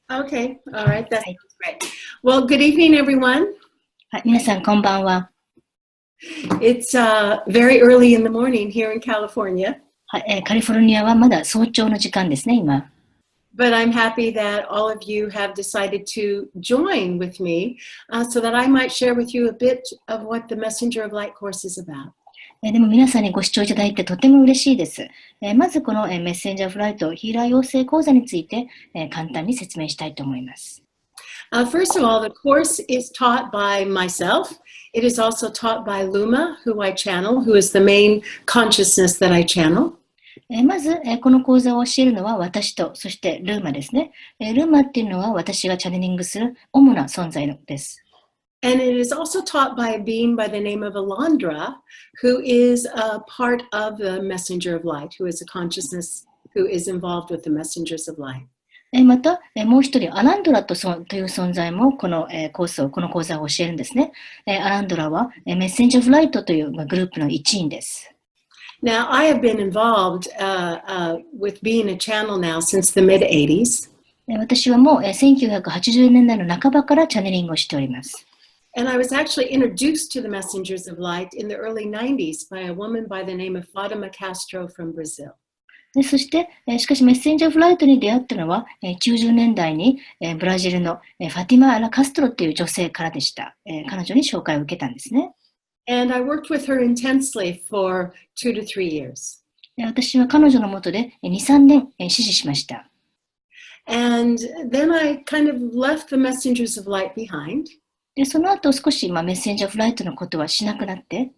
Okay, all right, that's great. Well, good evening, everyone. はい、皆さんこんばんは。It's very early in the morning here in California. はい、カリフォルニアはまだ早朝の時間ですね、今。But I'm happy that all of you have decided to join with me so that I might share with you a bit of what the Messenger of Light course is about. でも皆さんにご視聴いただいてとても嬉しいです。まずこのメッセンジャーフライトヒーラー養成講座について簡単に説明したいと思います。First of all, the course is taught by myself. It is also taught by Luma, who I channel, who is the main consciousness that I channel. まず、この講座を教えるのは私と、そしてルーマですね。ルーマっていうのは私がチャネリングする主な存在です。And it is also taught by a being by the name of Alondra, who is a part of the Messenger of Light, who is a consciousness who is involved with the Messengers of Light. また、もう一人、アランドラという存在もこの講座を教えるんですね。アランドラはメッセンジャーフライトというグループの一員です。Now, I have been involved with being a channel now since the mid-80s. 私はもう1980年代の半ばからチャネリングをしております。And I was actually introduced to the Messengers of Light in the early 90s by a woman by the name of Fatima Castro from Brazil. そして、しかしメッセンジャーフライトに出会ったのは90年代にブラジルのファティマ・アラ・カストロという女性からでした。彼女に紹介を受けたんですね。And I worked with her intensely for 2 to 3 years. 私は彼女の下で2、3年指示しました。And then I kind of left the Messengers of Light behind. でその後少しメッセンジャーフライトのことはしなくなって。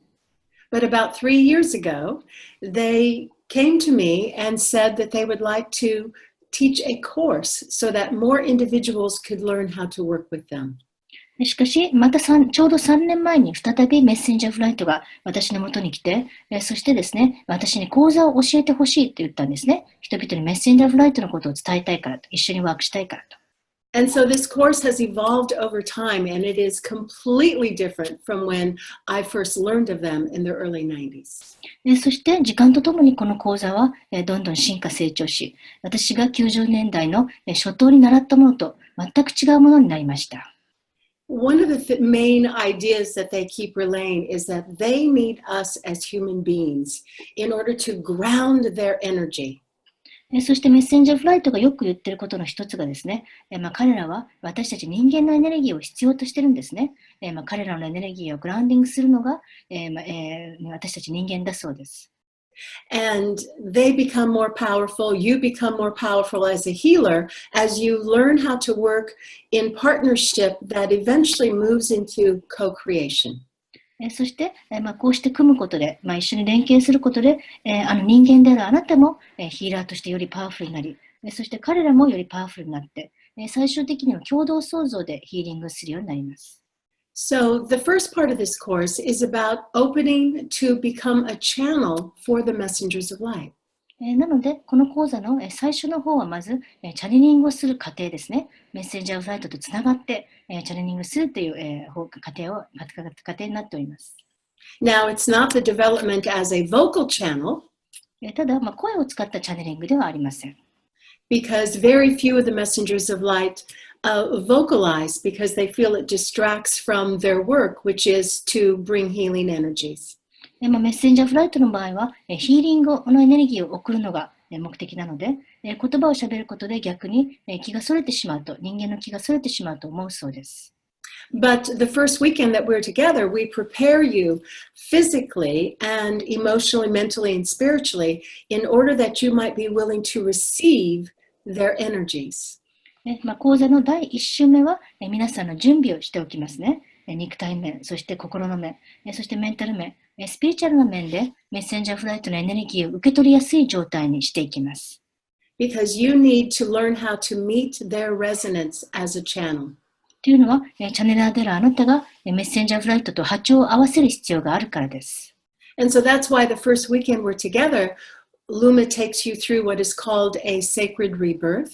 But about 3 years ago, they came to me and said that they would like to teach a course so that more individuals could learn how to work with them. しかし、またちょうど3年前に再びメッセンジャーフライトが私の元に来て、そしてですね、私に講座を教えてほしいと言ったんですね。人々にメッセンジャーフライトのことを伝えたいからと、一緒にワークしたいからと。And so this course has evolved over time, and it is completely different from when I first learned of them in the early 90s. そして時間とともにこの講座はどんどん進化成長し、私が90年代の初頭に習ったものと全く違うものになりました。One of the main ideas that they keep relaying is that they need us as human beings in order to ground their energy. そしてメッセンジャーフライトがよく言っていることの一つがですね、彼らは私たち人間のエネルギーを必要としているんですね。彼らのエネルギーをグラウンディングするのが、私たち人間だそうです。And they become more powerful, you become more powerful as a healer as you learn how to work in partnership that eventually moves into co-creation. そして、こうして組むことで、一緒に連携することで、人間であるあなたもヒーラーとしてよりパワフルになり、そして彼らもよりパワフルになって、最終的には共同創造でヒーリングするようになります。So the first part of this course is about opening to become a channel for the messengers of light. なので、この講座の最初の方はまず、チャネリングをする過程ですね。メッセンジャーフライトとつながって、チャネリングするという過程になっております。Now, it's not the development as a vocal channel. ただ、声を使ったチャネリングではありません。Because very few of the messengers of light vocalize because they feel it distracts from their work, which is to bring healing energies. メッセンジャーフライトの場合は、ヒーリングのエネルギーを送るのが目的なので、言葉をしゃべることで逆に気がそれてしまうと、人間の気がそれてしまうと思うそうです。But the first weekend that we're together, we prepare you physically and emotionally, mentally, and spiritually in order that you might be willing to receive their energies. 講座の第1週目は皆さんの準備をしておきますね。肉体面、そして心の面、そしてメンタル面、スピリチュアルな面でメッセンジャーフライトのエネルギーを受け取りやすい状態にしていきます。Because you need to learn how to meet their resonance as a channel. というのは、チャネラーであるあなたがメッセンジャーフライトと波長を合わせる必要があるからです。And so that's why the first weekend we're together, Luma takes you through what is called a sacred rebirth.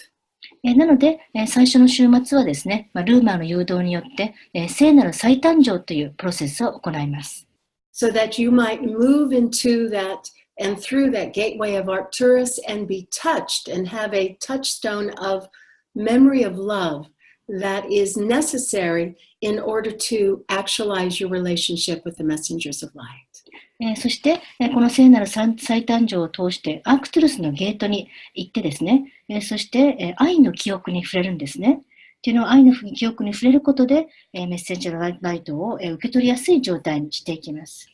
なので、最初の週末はですね、ルーマーの誘導によって、聖なる再誕生というプロセスを行います。So that you might move into that and through that gateway of Arcturus and be touched and have a touchstone of memory of love that is necessary in order to actualize your relationship with the messengers of light. そして、この聖なる再誕生を通して、アークトゥルスのゲートに行ってですね、そして、愛の記憶に触れるんですね。というのは、愛の記憶に触れることで、メッセンジャーライトを受け取りやすい状態にしていきます。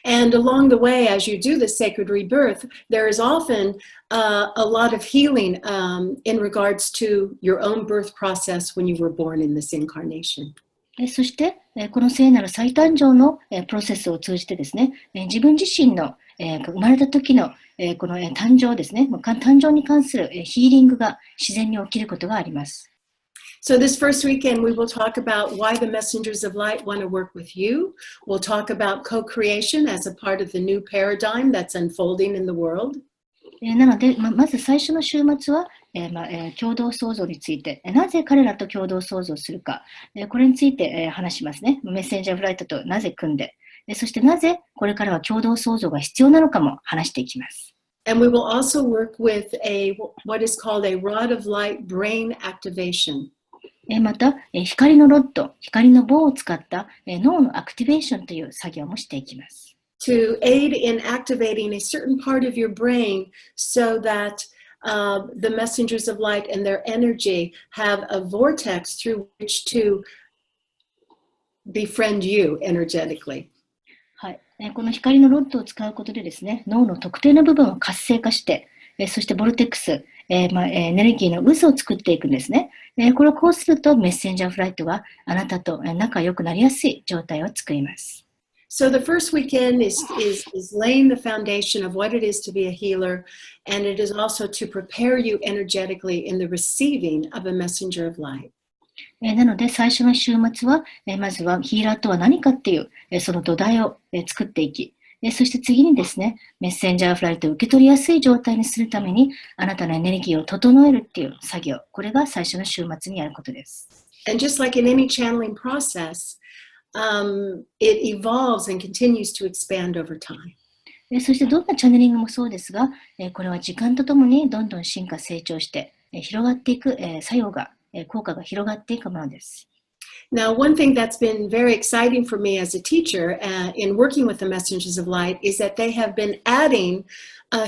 And along the way, as you do the sacred rebirth, there is often a lot of healing in regards to your own birth process when you were born in this incarnation. そして、この聖なる再誕生のプロセスを通じてですね、自分自身の生まれた時のこの誕生ですね、誕生に関するヒーリングが自然に起きることがあります。So this first weekend, we will talk about why the messengers of light want to work with you. We'll talk about co-creation as a part of the new paradigm that's unfolding in the world. なので、まず最初の週末は、共同創造について、なぜ彼らと共同創造するか、これについて話しますね。メッセンジャーフライトとなぜ組んで、そしてなぜこれからは共同創造が必要なのかも話していきます。And we will also work with what is called a rod of light brain activation. また、光のロッド、光の棒を使った脳のアクティベーションという作業もしていきます。To aid in activating a certain part of your brain so that the messengers of light and their energy have a vortex through which to befriend you energetically. はい。この光のロッドを使うことでですね、脳の特定の部分を活性化して、そしてボルテックス、エネルギーの渦を作っていくんですね。これをこうするとメッセンジャーフライトがあなたと仲良くなりやすい状態を作ります。So the first weekend is laying the foundation of what it is to be a healer, and it is also to prepare you energetically in the receiving of a messenger of light. なので最初の週末は、まずはヒーラーとは何かっていう、その土台を作っていき、そして次にですね、メッセンジャーフライトを受け取りやすい状態にするために、あなたのエネルギーを整えるっていう作業、これが最初の週末にやることです。And just like in any channeling process, it evolves and continues to expand over time. そしてどんなチャネリングもそうですが、これは時間とともにどんどん進化成長して、広がっていく、作用が、効果が広がっていくものです。Now, one thing that's been very exciting for me as a teacher in working with the Messengers of Light is that they have been adding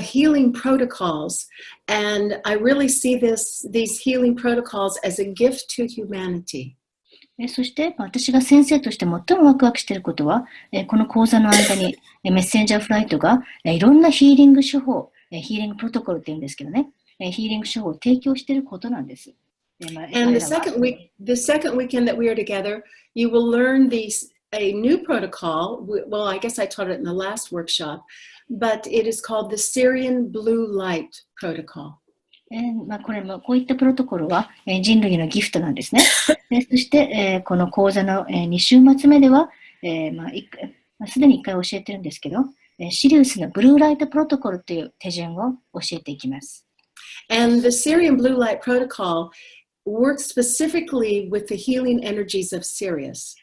healing protocols. And I really see these healing protocols as a gift to humanity. そして私が先生として最もワクワクしていることは、この講座の間にメッセンジャーフライトがいろんなヒーリング手法、ヒーリングプロトコルって言うんですけどね、ヒーリング手法を提供していることなんです。And the second weekend that we are together, you will learn a new protocol. Well, I guess I taught it in the last workshop, but it is called the Syrian Blue Light Protocol. こういったプロトコルは人類のギフトなんですね。そして、この講座の2週末目では、すでに1回教えてるんですけど、シリウスのブルーライトプロトコルという手順を教えていきます。And the Syrian Blue Light Protocol works specifically with the healing energies of Sirius.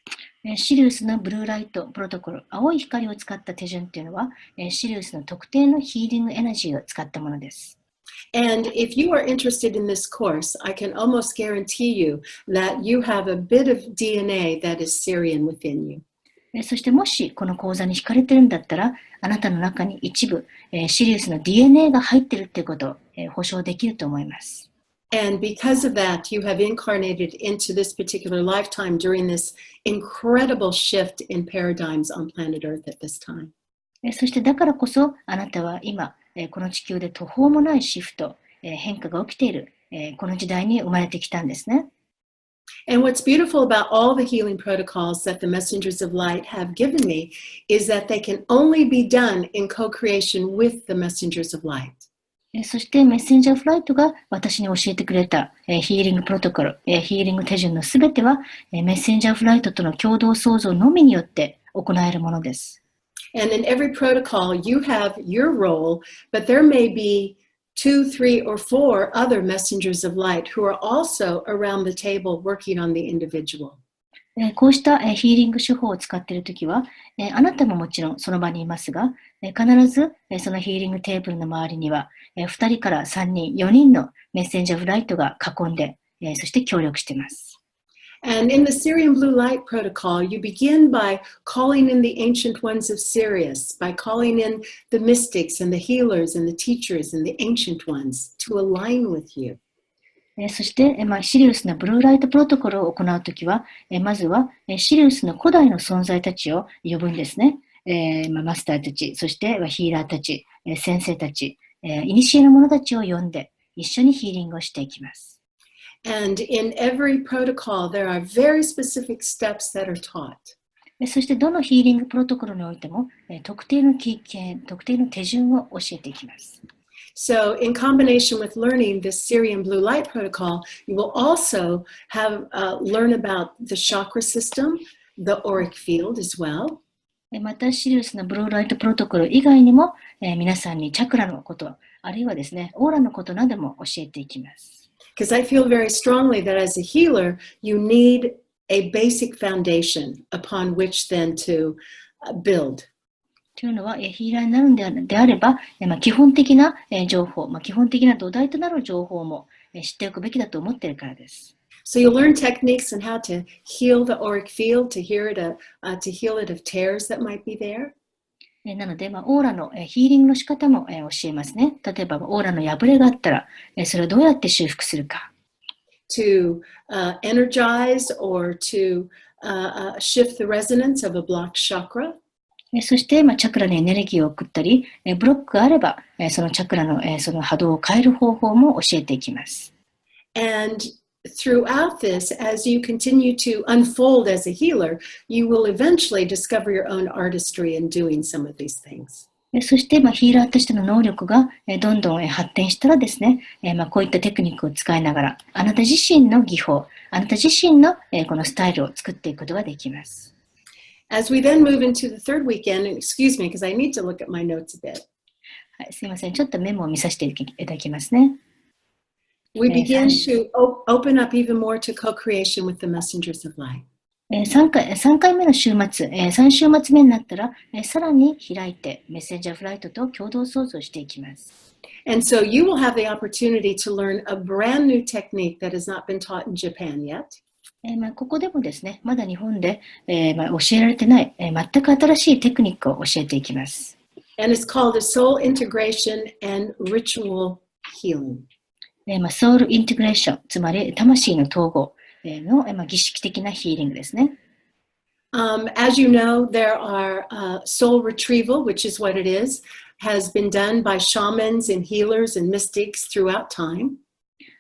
シリウスのブルーライトプロトコル、青い光を使った手順というのは、シリウスの特定のヒーリングエナジーを使ったものです。And if you are interested in this course, I can almost guarantee you that you have a bit of DNA that is Syrian within you. そしてもしこの講座に惹かれてるんだったら、あなたの中に一部、シリウスの DNA が入ってるっていうことを、保証できると思います。And because of that, you have incarnated into this particular lifetime during this incredible shift in paradigms on planet Earth at this time. そしてだからこそ、あなたは今、この地球で途方もないシフト、変化が起きている、この時代に生まれてきたんですね。And what's beautiful about all the healing protocols that the Messengers of Light have given me is that they can only be done in co-creation with the Messengers of Light. そしてメッセンジャーフライトが私に教えてくれたヒーリングプロトコル、ヒーリング手順のすべてはメッセンジャーフライトとの共同創造のみによって行えるものです。And in every protocol, you have your role, but there may be 2, 3, or 4 other messengers of light who are also around the table working on the individual. こうしたヒーリング手法を使っているときは、あなたももちろんその場にいますが、必ずそのヒーリングテーブルの周りには、2人から3人、4人のメッセンジャーフライトが囲んで、そして協力しています。And in the Syrian Blue Light Protocol, you begin by calling in the ancient ones of Sirius, by calling in the mystics and the healers and the teachers and the ancient ones to align with you. そして、シリウスのブルーライトプロトコルを行うときは、まずはシリウスの古代の存在たちを呼ぶんですね。マスターたち、そしてヒーラーたち、先生たち、古の者たちを呼んで一緒にヒーリングをしていきます。And in every protocol, there are very specific steps that are taught. そしてどのヒーリングプロトコルにおいても特定の手順を教えていきます。So in combination with learning this Syrian Blue Light Protocol, you will also learn about the chakra system, the auric field as well. またシリウスのブルーライトプロトコル以外にも、皆さんにチャクラのこと、あるいはですね、オーラのことなども教えていきます。Because I feel very strongly that as a healer, you need a basic foundation upon which then to build. というのは、ヒーラーになるのであれば、基本的な情報、基本的な土台となる情報も知っておくべきだと思っているからです。So you'll learn techniques on how to heal the auric field, to heal it of tears that might be there. なので、オーラのヒーリングの仕方も教えますね。例えば、オーラの破れがあったら、それをどうやって修復するか。To energize or to shift the resonance of a blocked chakra. そして、チャクラにエネルギーを送ったり、ブロックがあれば、そのチャクラのその波動を変える方法も教えていきます。And throughout this, as you continue to unfold as a healer, you will eventually discover your own artistry in doing some of these things. そして、ヒーラーとしての能力がどんどん発展したらですね、こういったテクニックを使いながら、あなた自身の技法、あなた自身のこのスタイルを作っていくことができます。As we then move into the third weekend, and excuse me, because I need to look at my notes a bit. はい、すいません。ちょっとメモを見させていただきますね。We begin to open up even more to co-creation with the messengers of light. 3回目の週末、3週末目になったら、さらに開いてメッセンジャーフライトと共同創造していきます。And so you will have the opportunity to learn a brand new technique that has not been taught in Japan yet. ここでもですね、まだ日本で、教えられてない、全く新しいテクニックを教えていきます。And it's called a soul integration and ritual healing. ソウルインテグレーション、つまり魂の統合の儀式的なヒーリングですね。As you know, there are soul retrieval, which is what it is, has been done by shamans and healers and mystics throughout time.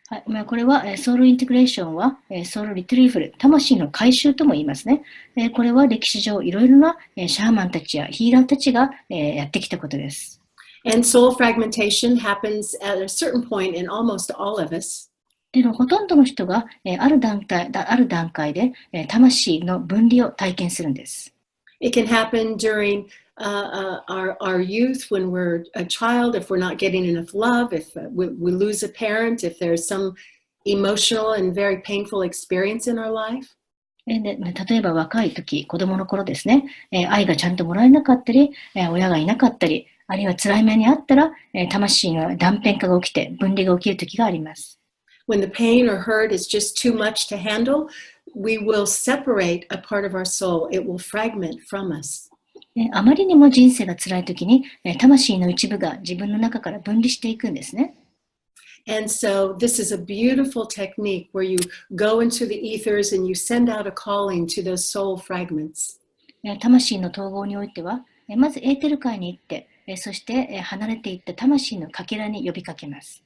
はい、これはソウルインテグレーションはソウルリトリーブル、魂の回収とも言いますね。これは歴史上いろいろなシャーマンたちやヒーラーたちがやってきたことです。And soul fragmentation happens at a certain point in almost all of us. ほとんどの人がある段階で魂の分離を体験するんです。It can happen during our youth when we're a child, if we're not getting enough love, if we lose a parent, if there's some emotional and very painful experience in our life. 例えば若い時、子供の頃ですね、愛がちゃんともらえなかったり、親がいなかったり、あるいは辛い目にあったら、魂の断片化が起きて分離が起きる時があります。When the pain or hurt is just too much to handle, we will separate a part of our soul. It will fragment from us. あまりにも人生が辛い時に、魂の一部が自分の中から分離していくんですね。And so this is a beautiful technique where you go into the ethers and you send out a calling to those soul fragments. 魂の統合においては、まずエーテル界に行って、そして離れていった魂のかけらに呼びかけます。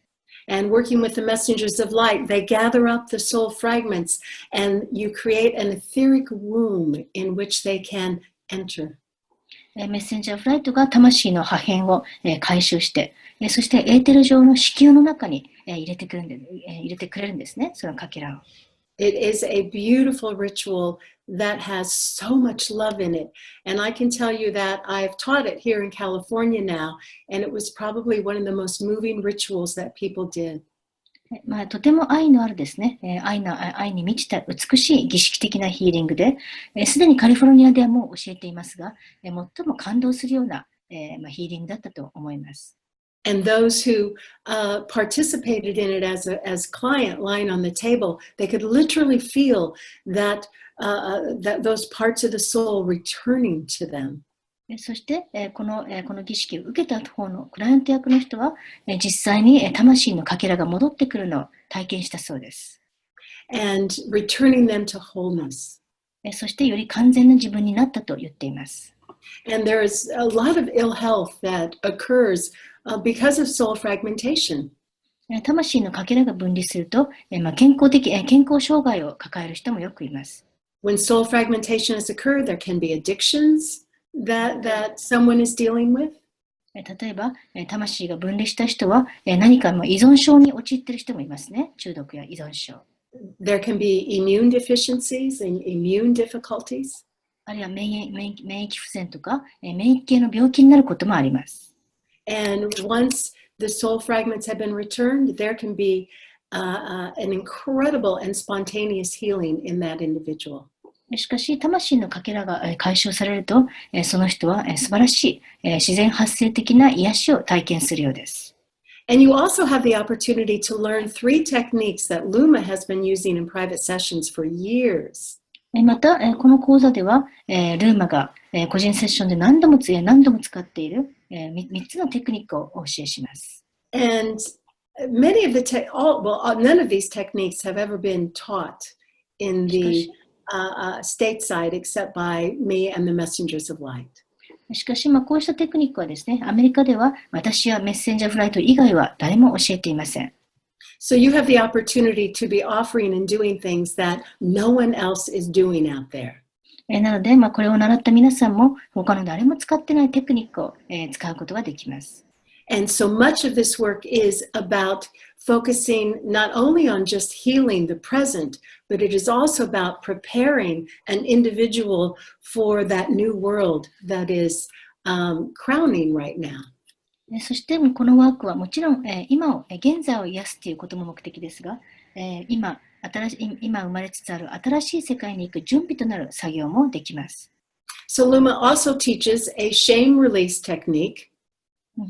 And working with the messengers of light, they gather up the soul fragments and you create an etheric womb in which they can enter. メッセンジャーフライトが魂の破片を回収して、そしてエーテル上の子宮の中に入れてくれるんですね、そのかけらを。It is a beautiful ritual that has so much love in it. And I can tell you that I've taught it here in California now, and it was probably one of the most moving rituals that people did. とても愛のあるですね、愛に満ちた美しい儀式的なヒーリングで、すでにカリフォルニアではもう教えていますが、最も感動するような、ヒーリングだったと思います。And those who participated in it as client lying on the table, they could literally feel that those parts of the soul returning to them. そして、この儀式を受けた方のクライアント役の人は、実際に魂のかけらが戻ってくるのを体験したそうです。And returning them to wholeness. そしてより完全な自分になったと言っています。And there is a lot of ill health that occurs because of soul fragmentation. 魂のかけらが分離すると、健康障害を抱える人もよくいます。When soul fragmentation has occurred, there can be addictions that someone is dealing with. 例えば、魂が分離した人は、何か依存症に陥っている人もいますね。中毒や依存症。There can be immune deficiencies and immune difficulties. あるいは免疫不全とか、免疫系の病気になることもあります。And once the soul fragments have been returned, there can be an incredible and spontaneous healing in that individual. しかし、魂のかけらが解消されると、その人は素晴らしい自然発生的な癒しを体験するようです。And you also have the opportunity to learn 3 techniques that Luma has been using in private sessions for years. また、この講座では、ルーマが個人セッションで何度も使っている3つのテクニックをお教えします。And many of none of these techniques have ever been taught in the stateside except by me and the messengers of light. しかし、こうしたテクニックはですね、アメリカでは私やメッセンジャーフライト以外は誰も教えていません。So you have the opportunity to be offering and doing things that no one else is doing out there. なので、これを習った皆さんも他の誰も使ってないテクニックを使うことができます。And so much of this work is about focusing not only on just healing the present, but it is also about preparing an individual for that new world that is crowning right now. そしてこのワークはもちろん現在を癒すということも目的ですが、今生まれつつある新しい世界に行く準備となる作業もできます。So Luma also teaches a shame release technique.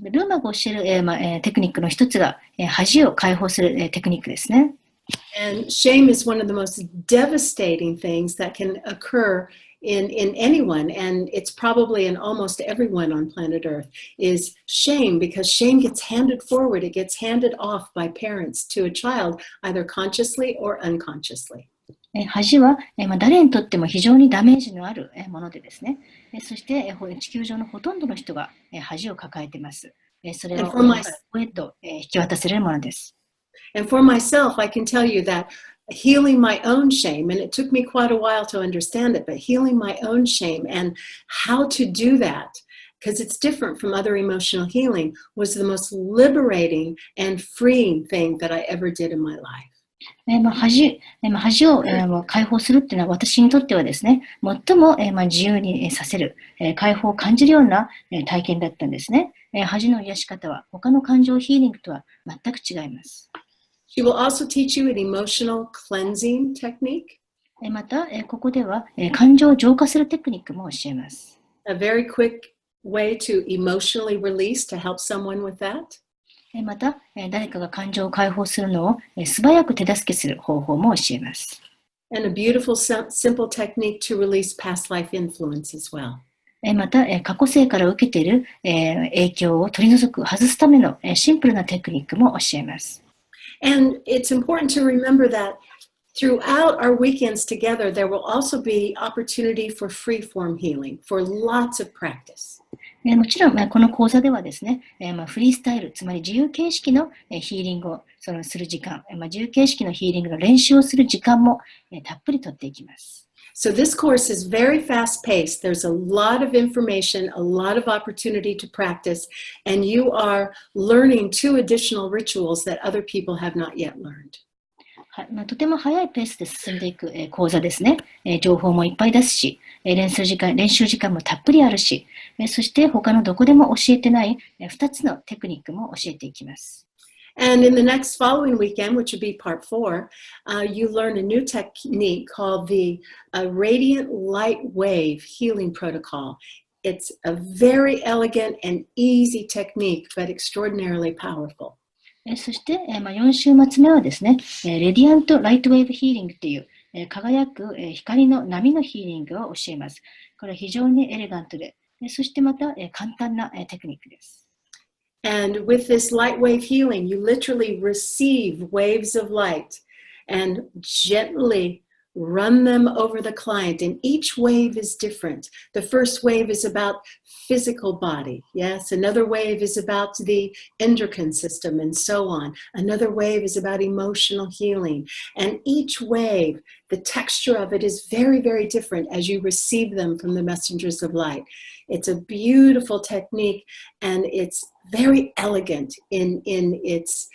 ルーマが教える、テクニックの一つが、恥を解放する、テクニックですね。And shame is one of the most devastating things that can occur in anyone, and it's probably in almost everyone on planet Earth, is shame, because shame gets handed forward, it gets handed off by parents to a child, either consciously or unconsciously. 恥は、誰にとっても非常にダメージのあるものでですね。そして、地球上のほとんどの人が恥を抱えています。それを親と引き渡せるものです。And for myself, I can tell you that healing my own shame, and it took me quite a while to understand it, but healing my own shame and how to do that, because it's different from other emotional healing, was the most liberating and freeing thing that I ever did in my life. 恥を解放するっていうのは私にとってはですね、最も自由にさせる、解放を感じるような体験だったんですね。恥の癒し方は他の感情ヒーリングとは全く違います。She will also teach you an emotional cleansing technique. また、ここでは感情を浄化するテクニックも教えます。A very quick way to emotionally release to help someone with that. また、誰かが感情を解放するのを素早く手助けする方法も教えます。And a beautiful, simple technique to release past life influence as well. また、過去世から受けている影響を取り除く、外すためのシンプルなテクニックも教えます。And it's important to remember that throughout our weekends together, there will also be opportunity for free-form healing, for lots of practice. もちろん、この講座ではですね、フリースタイル、つまり自由形式のヒーリングをする時間、自由形式のヒーリングの練習をする時間もたっぷりとっていきます。So this course is very fast-paced. There's a lot of information, a lot of opportunity to practice, and you are learning 2 additional rituals that other people have not yet learned. とても早いペースで進んでいく講座ですね。情報もいっぱい出すし、練習時間もたっぷりあるし、そして他のどこでも教えてない2つのテクニックも教えていきます。And in the next following weekend, which will be part 4, you learn a new technique called the Radiant Light Wave Healing Protocol. it's a very elegant and easy technique, but extraordinarily powerful. そして、4週末目はですね、レディアント・ライト・ウェーブ・ヒーリングという、輝く、光の波のヒーリングを教えます。これは非常にエレガントで、そしてまた、簡単な、テクニックです。And with this light wave healing, you literally receive waves of light and gently run them over the client, and each wave is different. The first wave is about physical body, yes. Another wave is about the endocrine system and so on. Another wave is about emotional healing. And each wave, the texture of it is very, very different as you receive them from the messengers of light. It's a beautiful technique, and it's very elegant in its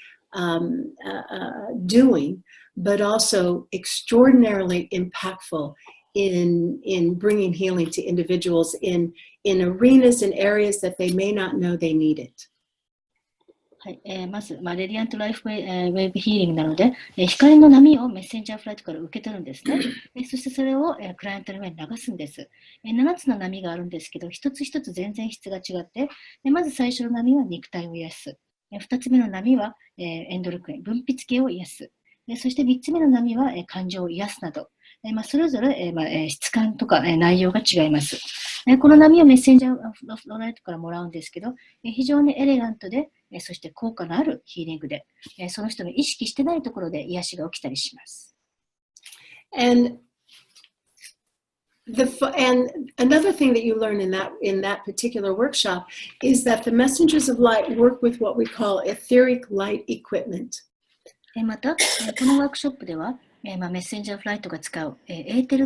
doing, but also extraordinarily impactful in bringing healing to individuals in arenas and areas that they may not know they need it. はい、まず、レディアント・ライフ・ウェーブ・ヒーリングなので、光の波をメッセンジャーフライトから受け取るんですね。そしてそれを、クライアントの上に流すんです。7つの波があるんですけど、一つ一つ全然質が違って、まず最初の波は肉体を癒す。2つ目の波は、エンドルクリン、分泌系を癒す。そして3つ目の波は、感情を癒すなど、それぞれ、質感とか、内容が違います。この波をメッセンジャーフライトからもらうんですけど、非常にエレガントで、そして効果のあるヒーリングで、その人の意識してないところで癒しが起きたりします。And another thing that you learn in that particular workshop is that the messengers of light work with what we call etheric light equipment. また、このワークショップでは、メッセンジャーフライトが使う、エーテ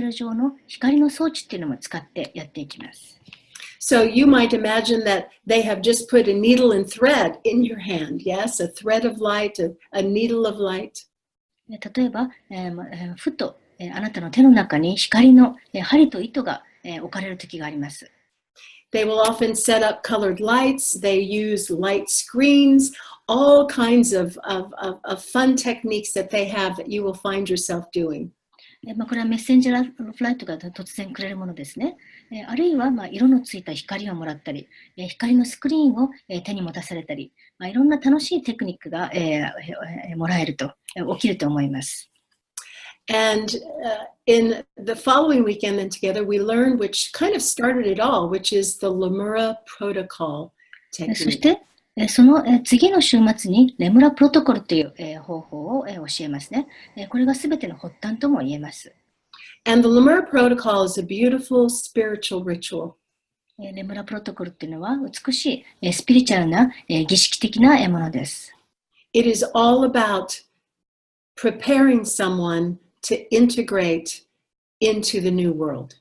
ル上の光の装置っていうのも使ってやっていきます。So you might imagine that they have just put a needle and thread in your hand. Yes, a thread of light, a needle of light. 例えば、ふと、あなたの手の中に光の、針と糸が、置かれる時があります。They will often set up colored lights. They use light screens, all kinds of fun techniques that they have that you will find yourself doing. これはメッセンジャーフライトが突然くれるものですね。あるいは、色のついた光をもらったり、光のスクリーンを手に持たされたり、いろんな楽しいテクニックがもらえると、起きると思います。And in the following weekend then together, we learned which kind of started it all, which is the Lemura Protocol technique. そして、その次の週末にレムラプロトコルという方法を教えますね。これがすべての発端とも言えます。And the Lemura Protocol is a beautiful spiritual ritual. レムラプロトコルっていうのは美しいスピリチュアルな儀式的なものです。It is all about preparing someone to integrate into the new world.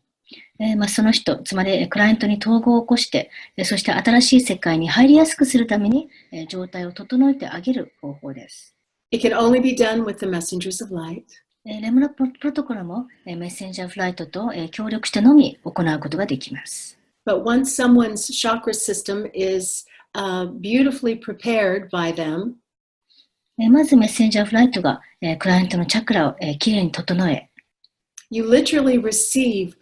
その人、つまりクライアントに統合を起こして、そして新しい世界に入りやすくするために状態を整えてあげる方法です。It can only be done with the messengers of light. レムラプロトコルもメッセンジャーフライトと協力してのみ行うことができます。But once someone's chakra system is beautifully prepared by them, まずメッセンジャーフライトがクライアントのチャクラをきれいに整え、you literally receive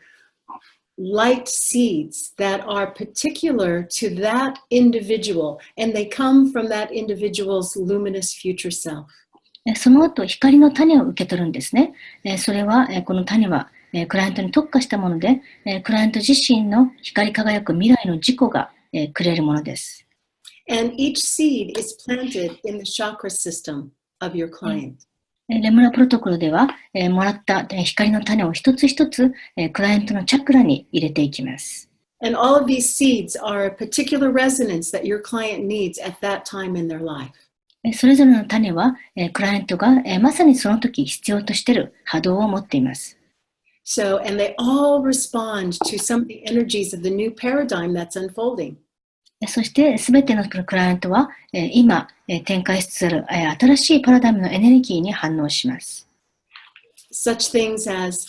light seeds that are particular to that individual, and they come from that individual's luminous future self. その後、光の種を受け取るんですね。それは、この種はクライアントに特化したもので、クライアント自身の光り輝く未来の自己がくれるものです。And each seed is planted in the chakra system of your client. レムラプロトコルでは、もらった光の種を一つ一つクライアントのチャクラに入れていきます。And all of these seeds are a particular resonance that your client needs at that time in their life. それぞれの種は、クライアントがまさにその時必要としている波動を持っています。So, and they all respond to some of the energies of the new paradigm that's unfolding. そして、すべてのクライアントは、今、展開しつつある新しいパラダイムのエネルギーに反応します。Such things as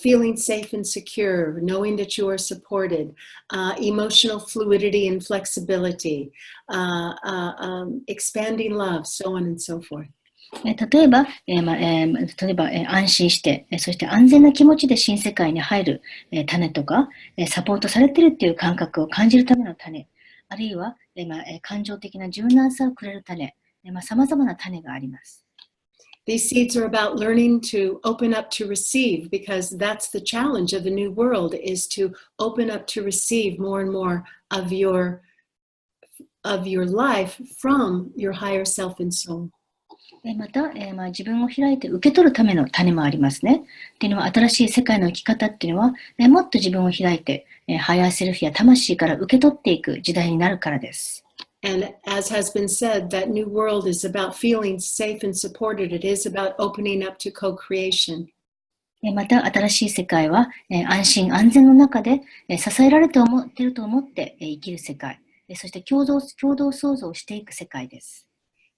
feeling safe and secure, knowing that you are supported, emotional fluidity and flexibility, expanding love, so on and so forth. 例えば、安心して、そして安全な気持ちで新世界に入る種とか、サポートされているという感覚を感じるための種、あるいは感情的な柔軟さをくれる種、様々な種があります。These seeds are about learning to open up to receive, because that's the challenge of the new world, is to open up to receive more and more of your life from your higher self and soul. また、自分を開いて受け取るための種もありますね。っていうのは、新しい世界の生き方っていうのは、もっと自分を開いて、ハイヤーセルフや魂から受け取っていく時代になるからです。And as has been said, that new world is about feeling safe and supported. It is about opening up to co-creation. また、新しい世界は、安心安全の中で、支えられていると思って生きる世界、そして共同創造していく世界です。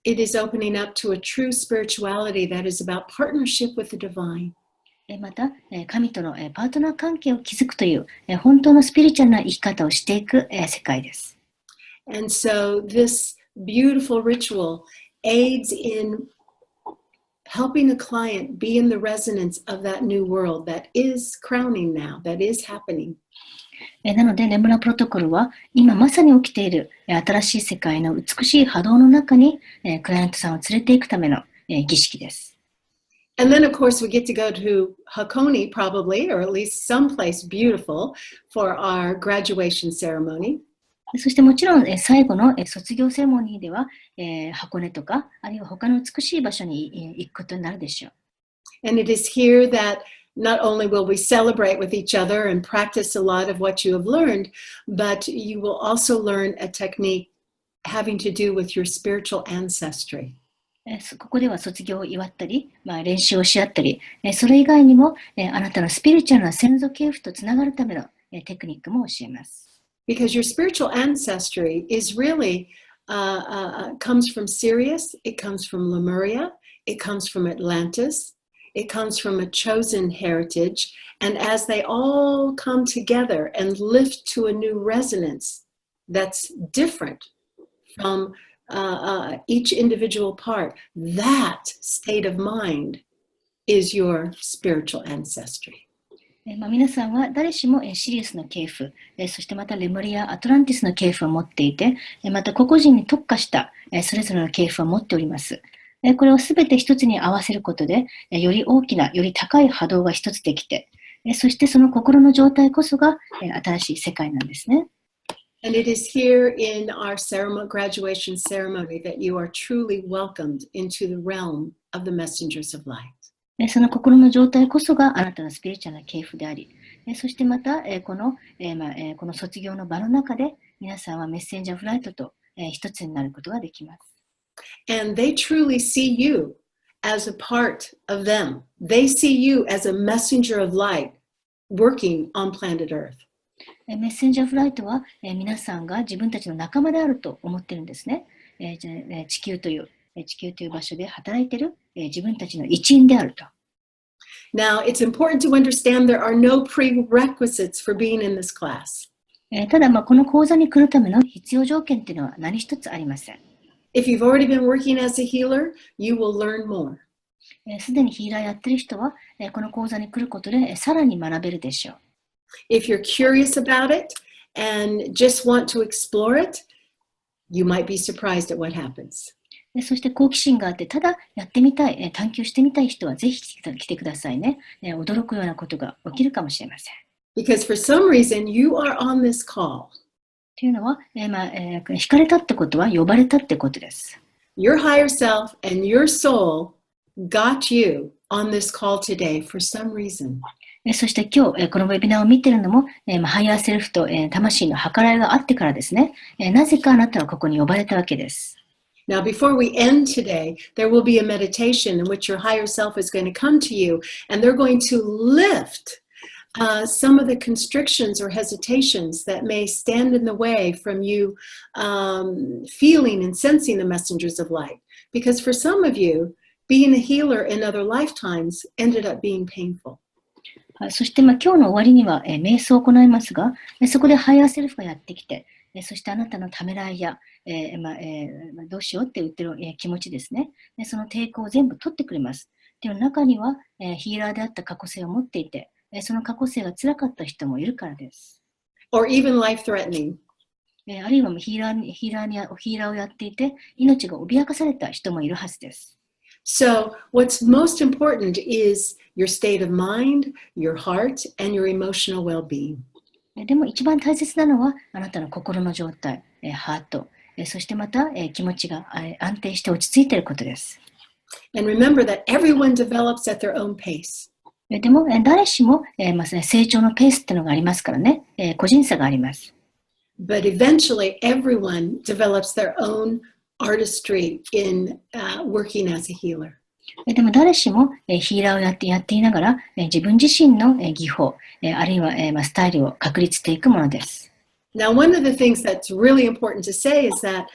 It is opening up to a true spirituality that is about partnership with the divine. また、神とのパートナー関係を築くという、本当のスピリチュアルな生き方をしていく世界です。And so this beautiful ritual aids in helping a client be in the resonance of that new world that is crowning now, that is happening. なので、レムラプロトコルは今まさに起きている新しい世界の美しい波動の中にクライアントさんを連れていくための儀式です。And then, of course, we get to go to Hakone, probably, or at least someplace beautiful for our graduation ceremony. そしてもちろん最後の卒業セレモニーでは箱根とか、あるいは他の美しい場所に行くことになるでしょう。And it is here that not only will we celebrate with each other and practice a lot of what you have learned, but you will also learn a technique having to do with your spiritual ancestry. ここでは卒業を祝ったり、練習をし合ったり、それ以外にもあなたのスピリチュアルな先祖系譜とつながるためのテクニックも教えます。Because your spiritual ancestry is really comes from Sirius, it comes from Lemuria, it comes from Atlantis, it comes from a chosen heritage, and as they all come together and lift to a new resonance that's different from each individual part, that state of mind is your spiritual ancestry. 皆さんは誰しもシリウスの系譜、そしてまたレムリア、アトランティスの系譜を持っていて、また個々人に特化したそれぞれの系譜を持っております。これをすべて一つに合わせることで、より大きな、より高い波動が一つできて、そしてその心の状態こそが新しい世界なんですね。And it is here in our graduation ceremony that you are truly welcomed into the realm of the messengers of light. その心の状態こそがあなたのスピリチュアルな系譜であり、そしてまたこの卒業の場の中で皆さんはメッセンジャーフライトと一つになることができます。And they truly see you as a part of them. They see you as a messenger of light working on planet Earth. メッセンジャーフライトは皆さんが自分たちの仲間であると思っているんですね。地球という場所で働いている自分たちの一員であると。Now, it's important to understand there are no prerequisites for being in this class. ただ、この講座に来るための必要条件というのは何一つありません。If you've already been working as a healer, you will learn more. すでにヒーラーやっている人はこの講座に来ることでさらに学べるでしょう。If you're curious about it and just want to explore it, you might be surprised at what happens. そして好奇心があって、ただやってみたい、探求してみたい人はぜひ来てくださいね。驚くようなことが起きるかもしれません。Because for some reason you are on this call. というのは、惹かれたってことは呼ばれたってことです。Your higher self and your soul got you on this call today for some reason. そして今日、このウェビナーを見ているのも、ハイヤーセルフと魂の計らいがあってからですね。なぜかあなたはここに呼ばれたわけです。Now, before we end today, there will be a meditation in which your higher self is going to come to you, and they're going to lift some of the constrictions or hesitations that may stand in the way from you feeling and sensing the messengers of light. Because for some of you, being a healer in other lifetimes ended up being painful. そして今日の終わりには瞑想を行いますが、そこでハイヤーセルフがやってきて、そしてあなたのためらいや、どうしようって言ってる気持ちですね。その抵抗を全部取ってくれます。でも中には、ヒーラーであった過去性を持っていて、その過去性が辛かった人もいるからです。Or even life-threatening. あるいはヒーラーをやっていて、命が脅かされた人もいるはずです。So what's most important is your state of mind, your heart, and your emotional well-being. でも一番大切なのは、あなたの心の状態、ハート、そしてまた気持ちが安定して落ち着いていることです。And remember that everyone develops at their own pace. でも誰しも成長のペースっていうのがありますからね、個人差があります。But eventually everyone develops their own artistry in working as a healer. でも誰しもヒーラーをやっていながら自分自身の技法、あるいはスタイルを確立していくものです。Now, one of the things that's really important to say is that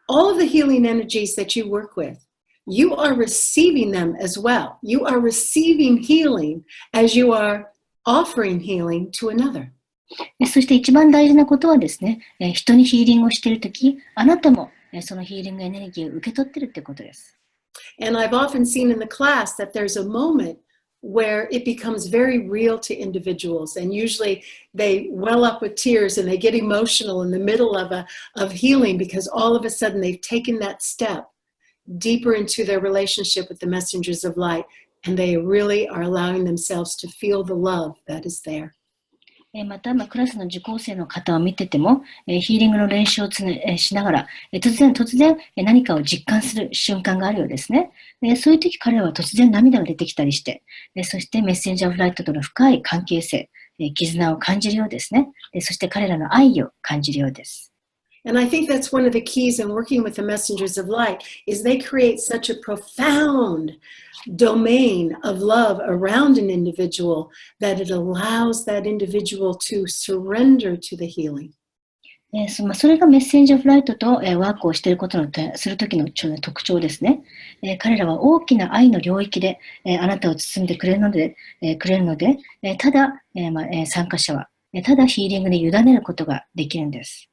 all of the healing energies that you work with, you are receiving them as well. You are receiving healing as you are offering healing to another. そして一番大事なことはですね、人にヒーリングをしているとき、あなたもそのヒーリングエネルギーを受け取っているということです。And I've often seen in the class that there's a moment where it becomes very real to individuals, and usually they well up with tears and they get emotional in the middle of healing because all of a sudden they've taken that step deeper into their relationship with the messengers of light, and they really are allowing themselves to feel the love that is there. また、クラスの受講生の方を見てても、ヒーリングの練習をしながら、突然何かを実感する瞬間があるようですね。そういう時彼らは突然涙が出てきたりして、そしてメッセンジャーフライトとの深い関係性、絆を感じるようですね。そして彼らの愛を感じるようです。And I think that's one of the keys in working with the messengers of light is they create such a profound domain of love around an individual that it allows that individual to surrender to the healing. それがメッセンジャーフライトとワークをしていることするときの特徴ですね。彼らは大きな愛の領域であなたを包んでくれるので、ただ参加者はただヒーリングに委ねることができるんです。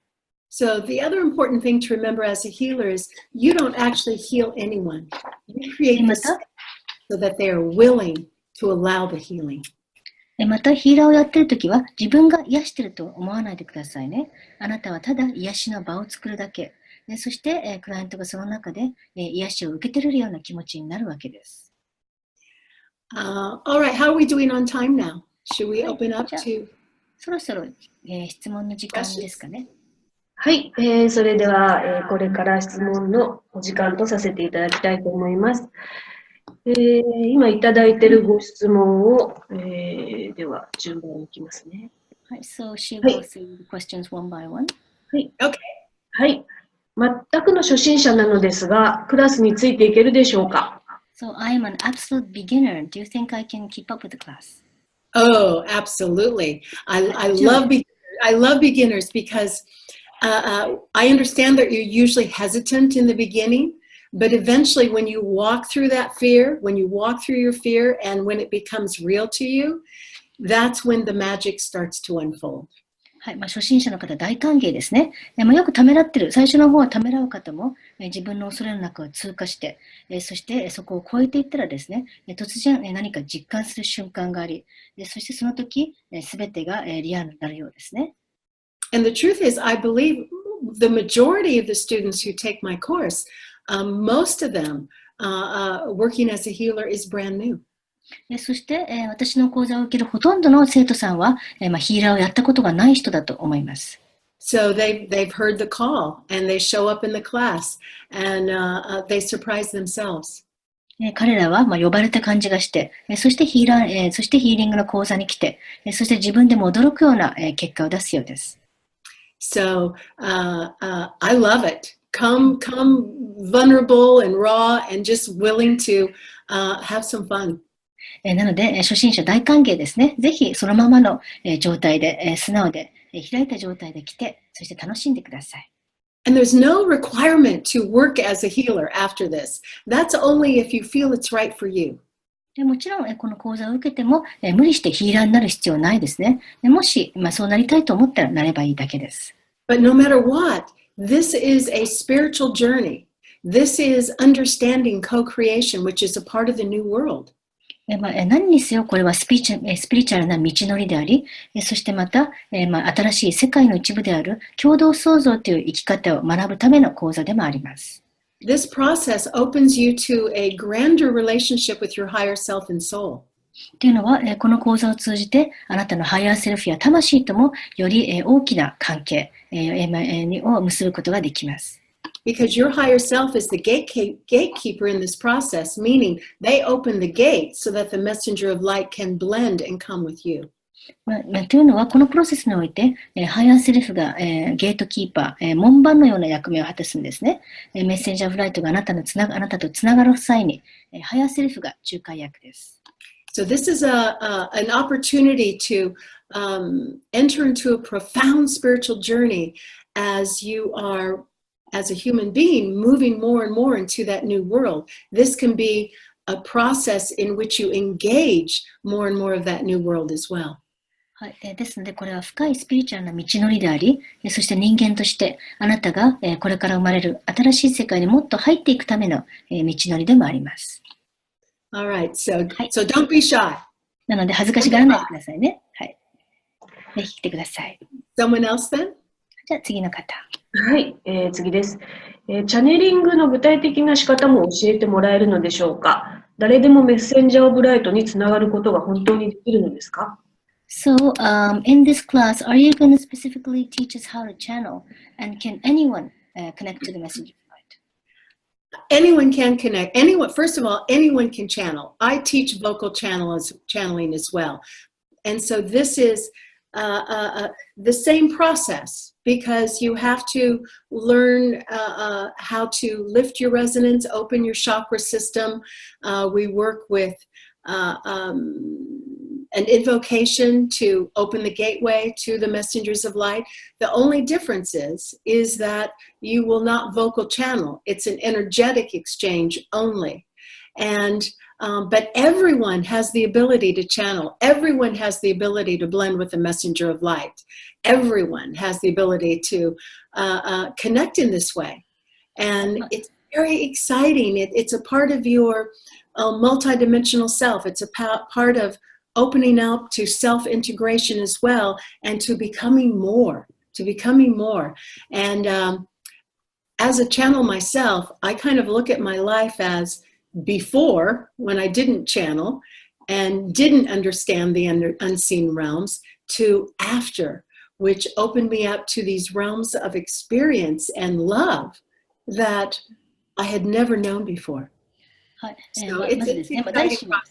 So the other important thing to remember as a healer is you don't actually heal anyone. You create the space so that they are willing to allow the healing. また、ヒーラーをやっているときは自分が癒していると思わないでくださいね。あなたはただ癒しの場を作るだけ。そして、クライアントがその中で癒しを受けているような気持ちになるわけです。All right, how are we doing on time now? Should we open up to そろそろ、質問の時間ですかね。はい、それでは、これから質問のお時間とさせていただきたいと思います。今いただいているご質問を、では順番にいきますね。はい、so she goes through the questions one by one. はい、okay. はい、全くの初心者なのですが、クラスについていけるでしょうか？ So I am an absolute beginner. Do you think I can keep up with the class? Oh, absolutely. I love beginners because I understand that you're usually hesitant in the beginning, but eventually when you walk through that fear, when you walk through your fear and when it becomes real to you, that's when the magic starts to unfold. はい、初心者の方大歓迎ですね。よくためらってる、最初の方はためらう方も、自分の恐れの中を通過して、そしてそこを越えていったらですね、突然、何か実感する瞬間があり、そしてその時、すべてが、リアルになるようですね。And the truth is, I believe the majority of the students who take my course, most of them working as a healer is brand new. そして、私の講座を受けるほとんどの生徒さんは、ヒーラーをやったことがない人だと思います。So they've heard the call and they show up in the class and they surprise themselves. 彼らは、呼ばれた感じがして、そしてヒーリングの講座に来て、そして自分でも驚くような、結果を出すようです。So I love it. Come vulnerable and raw and just willing to have some fun. なので、初心者大歓迎ですね。ぜひそのままの状態で、素直で、開いた状態で来て、そして楽しんでください。And there's no requirement to work as a healer after this. That's only if you feel it's right for you. もちろん、この講座を受けても、無理してヒーラーになる必要はないですね。もし、そうなりたいと思ったらなればいいだけです。But no matter what, this is a spiritual journey. This is understanding co-creation, which is a part of the new world. 何にせよ、これはスピリチュアルな道のりであり、そしてまた、新しい世界の一部である共同創造という生き方を学ぶための講座でもあります。This process opens you to a grander relationship with your higher self and soul. というのは、この講座を通じて、あなたのハイヤーセルフや魂ともより大きな関係を結ぶことができます。Because your higher self is the gatekeeper in this process, meaning they open the gate so that the messenger of light can blend and come with you. というのは、このプロセスにおいて、ハイヤーセルフが、ゲートキーパー、門番のような役目を果たすんですね。メッセンジャーフライトがあなたとつながる際に、ハイヤーセルフが仲介役です。So this is an opportunity to enter into a profound spiritual journey as you are, as a human being, moving more and more into that new world. This can be a process in which you engage more and more of that new world as well. はい、ですので、これは深いスピリチュアルな道のりであり、そして人間としてあなたがこれから生まれる新しい世界にもっと入っていくための道のりでもあります。All right, so don't be shy. なので、恥ずかしがらないでくださいね。はい。ぜひ来てください。Someone else then? じゃあ次の方。はい、次です。チャネリングの具体的な仕方も教えてもらえるのでしょうか？誰でもメッセンジャーオブライトにつながることが本当にできるのですか？ So, in this class, are you going to specifically teach us how to channel? And can anyone connect to the messenger of light? Anyone can connect. First of all, anyone can channel. I teach vocal channeling as well. And so this is the same process because you have to learn how to lift your resonance, open your chakra system. We work with an invocation to open the gateway to the messengers of light. The only difference is that you will not vocal channel. It's an energetic exchange only. And but everyone has the ability to channel. Everyone has the ability to blend with the messenger of light. Everyone has the ability to connect in this way. And it's very exciting. It's a part of your multidimensional self. It's a part of opening up to self-integration as well and to becoming more. And as a channel myself, I kind of look at my life as before, when I didn't channel and didn't understand the unseen realms, to after, which opened me up to these realms of experience and love that I had never known before. So it's an exciting process.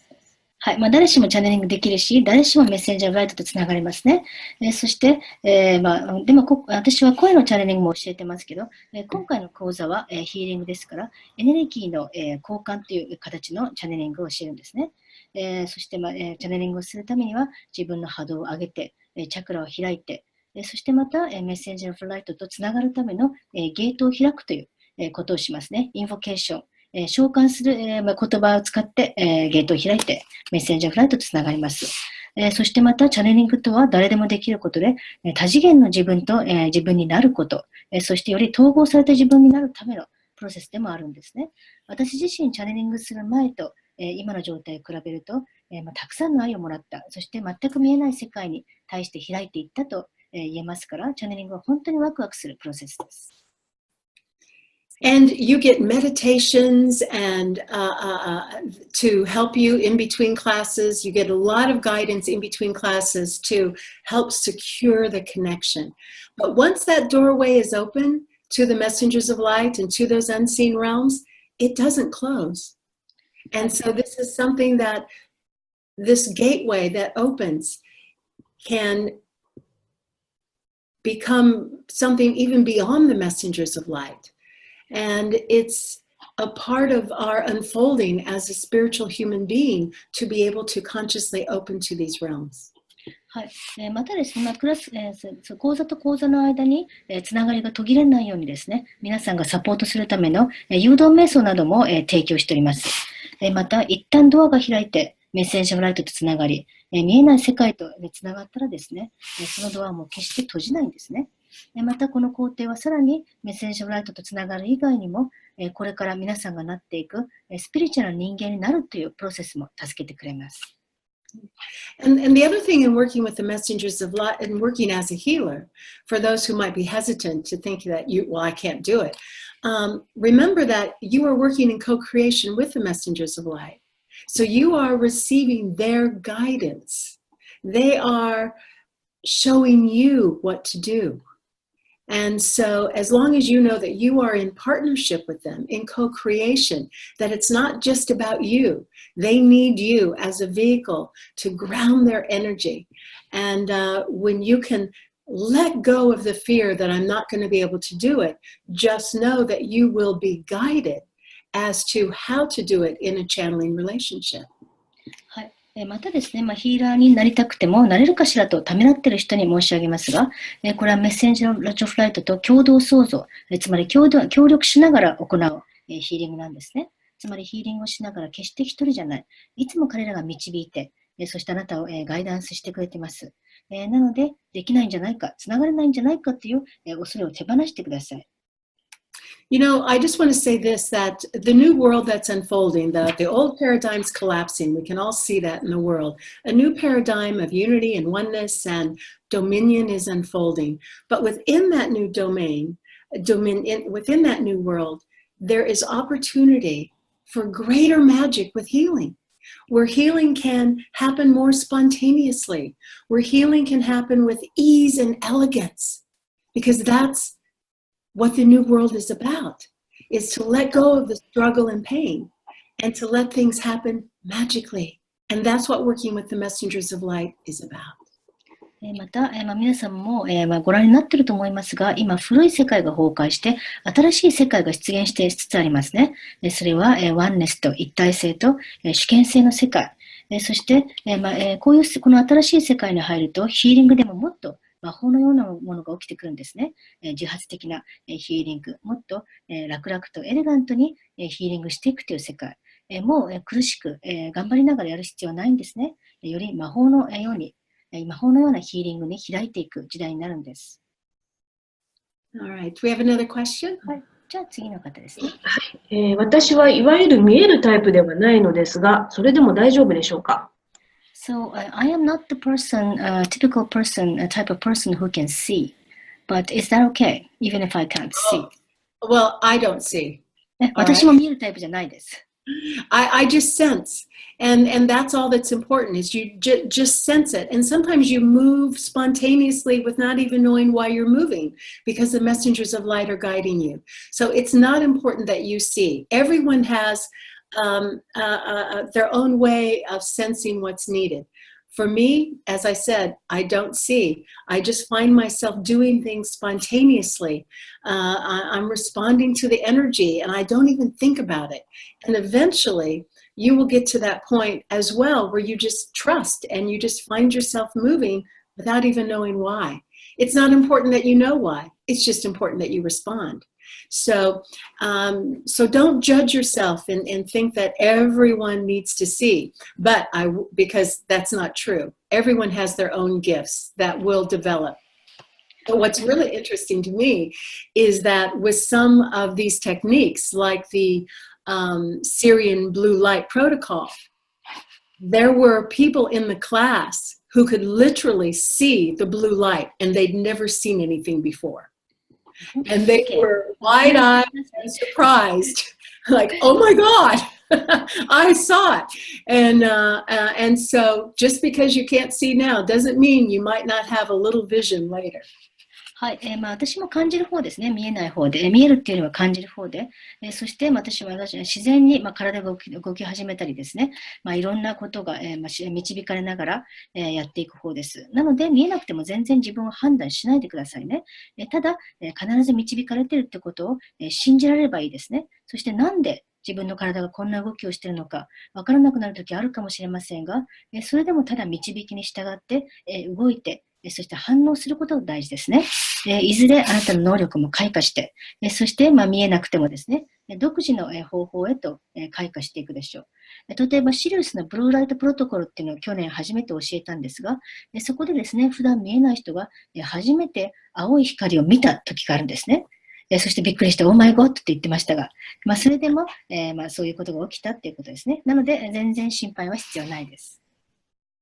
はい。誰しもチャネリングできるし、誰しもメッセンジャーライトとつながりますね。そして、でも私は声のチャネリングも教えてますけど、今回の講座は、ヒーリングですから、エネルギーの、交換という形のチャネリングを教えるんですね。そして、チャネリングをするためには、自分の波動を上げて、チャクラを開いて、そしてまた、メッセンジャーライトとつながるための、ゲートを開くという、ことをしますね。インフォケーション。召喚する、言葉を使って、ゲートを開いてメッセンジャーフライトとつながります。そしてまたチャネリングとは誰でもできることで、多次元の自分と、自分になること、そしてより統合された自分になるためのプロセスでもあるんですね。私自身チャネリングする前と、今の状態を比べると、たくさんの愛をもらった、そして全く見えない世界に対して開いていったと、言えますから、チャネリングは本当にワクワクするプロセスです。And you get meditations and to help you in between classes. You get a lot of guidance in between classes to help secure the connection. But once that doorway is open to the messengers of light and to those unseen realms, it doesn't close. And so this is something that this gateway that opens can become something even beyond the messengers of light. And it's a part of our unfolding as a spiritual human being to be able to consciously open to these realms. はい。またですね、講座と講座の間に、つながりが途切れないようにですね、皆さんがサポートするための、誘導瞑想なども、提供しております。また、一旦ドアが開いて、メッセンジャーライトとつながり、見えない世界とつながったらですね、そのドアも決して閉じないんですね。またこの工程はさらにメッセンジャーライトとつながる以外にも、これから皆さんがなっていくスピリチュアルな人間になるというプロセスも助けてくれます。And the other thing in working with the messengers of light and working as a healer, for those who might be hesitant to think that well, I can't do it. Remember that you are working in co-creation with the messengers of light. So you are receiving their guidance. They are showing you what to do. And so as long as you know that you are in partnership with them, in co-creation, that it's not just about you. They need you as a vehicle to ground their energy. And when you can let go of the fear that I'm not going to be able to do it, just know that you will be guided as to how to do it in a channeling relationship. またですね、ヒーラーになりたくてもなれるかしらとためらっている人に申し上げますが、これはメッセンジャーラジオフライトと共同創造、つまり協力しながら行うヒーリングなんですね。つまりヒーリングをしながら決して一人じゃない。いつも彼らが導いて、そしてあなたをガイダンスしてくれています。なので、できないんじゃないか、つながれないんじゃないかという恐れを手放してください。You know, I just want to say this, that the new world that's unfolding, the old paradigm's collapsing. We can all see that in the world. A new paradigm of unity and oneness and dominion is unfolding. But within that new within that new world, there is opportunity for greater magic with healing, where healing can happen more spontaneously, where healing can happen with ease and elegance, because that's what the new world is about, is to let go of the struggle and pain and to let things happen magically. And that's what working with the messengers of light is about. また、皆さんも、ご覧になっていると思いますが、今古い世界が崩壊して新しい世界が出現してしつつありますね。それは、ワンネスと一体性と、主権性の世界。そして、この新しい世界に入るとヒーリングでももっと魔法のようなものが起きてくるんですね。自発的なヒーリング、もっと楽々とエレガントにヒーリングしていくという世界。もう苦しく頑張りながらやる必要はないんですね。より魔法のようなヒーリングに開いていく時代になるんです。All right. Do we have another question? はい。じゃあ次の方ですね。私はいわゆる見えるタイプではないのですが、それでも大丈夫でしょうか？ So I am not the person, typical person, a type of person who can see. But is that okay, even if I can't see? Well, I don't see. 私も見えるタイプじゃないです。I just sense. And that's all that's important is you just sense it. And sometimes you move spontaneously with not even knowing why you're moving because the messengers of light are guiding you. So it's not important that you see. Everyone has their own way of sensing what's needed. For me, as I said, I don't see. I just find myself doing things spontaneously. I'm responding to the energy and I don't even think about it. And eventually, you will get to that point as well where you just trust and you just find yourself moving without even knowing why. It's not important that you know why. It's just important that you respond. So don't judge yourself and think that everyone needs to see, because that's not true. Everyone has their own gifts that will develop. But what's really interesting to me is that with some of these techniques, like the Syrian blue light protocol, there were people in the class who could literally see the blue light and they'd never seen anything before. And they were wide-eyed and surprised, like, oh my God, I saw it. And so just because you can't see now doesn't mean you might not have a little vision later. はい。私も感じる方ですね。見えない方で。見えるっていうよりは感じる方で。そして私は自然に、体が動き始めたりですね。いろんなことが、導かれながら、やっていく方です。なので、見えなくても全然自分を判断しないでくださいね。ただ、必ず導かれているってことを、信じられればいいですね。そしてなんで自分の体がこんな動きをしているのかわからなくなるときあるかもしれませんが、それでもただ導きに従って、動いて、そして反応することが大事ですね。いずれあなたの能力も開花して、そして見えなくてもですね、独自の方法へと開花していくでしょう。例えば、シリウスのブルーライトプロトコルっていうのを去年初めて教えたんですが、そこでですね、普段見えない人が初めて青い光を見た時があるんですね。そしてびっくりして、オーマイゴッドって言ってましたが、それでも、そういうことが起きたっていうことですね。なので、全然心配は必要ないです。